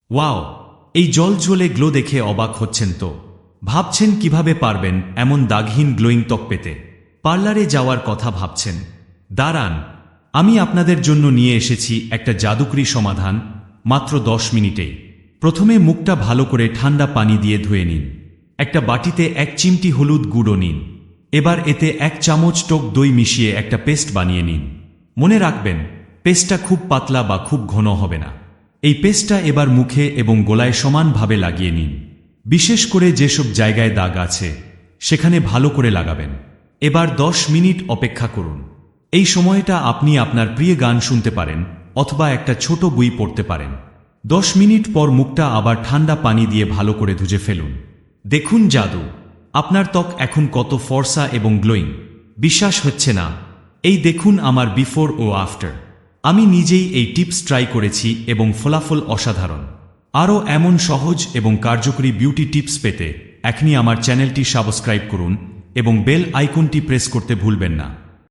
Wow, এই জলজ্বলে glow দেখে অবাক হচ্ছেন তো? ভাবছেন কিভাবে পারবেন এমন দাগহীন গ্লোয়িং ত্বক পেতে? পার্লারে যাওয়ার কথা ভাবছেন? দাঁড়ান, আমি আপনাদের জন্য নিয়ে এসেছি একটা জাদুকরী সমাধান, মাত্র 10 মিনিটেই। প্রথমে মুখটা ভালো করে ঠান্ডা পানি দিয়ে ধুয়ে নিন। একটা বাটিতে 1 চিমটি হলুদ গুঁড়ো নিন। এবার এতে 1 চামচ টক দই মিশিয়ে একটা পেস্ট বানিয়ে নিন। মনে রাখবেন, পেস্টটা খুব পাতলা বা খুব ঘন হবে না। এই পেস্টটা এবার মুখে এবং গলায় সমানভাবে লাগিয়ে নিন। বিশেষ করে যেসব জায়গায় দাগ আছে সেখানে ভালো করে লাগাবেন। এবার 10 মিনিট অপেক্ষা করুন। এই সময়টা আপনি আপনার প্রিয় গান শুনতে পারেন অথবা একটা ছোট বই পড়তে পারেন। 10 মিনিট পর মুখটা আবার ঠান্ডা পানি দিয়ে ভালো করে ধুয়ে ফেলুন। দেখুন জাদু, আপনার ত্বক এখন কত ফর্সা এবং গ্লোয়িং। বিশ্বাস হচ্ছে না? এই দেখুন আমার বিফোর ও আফটার। আমি নিজেই এই টিপস ট্রাই করেছি এবং ফলাফল অসাধারণ। আরও এমন সহজ এবং কার্যকরী বিউটি টিপস পেতে এখনই আমার চ্যানেলটি সাবস্ক্রাইব করুন এবং বেল আইকনটি প্রেস করতে ভুলবেন না।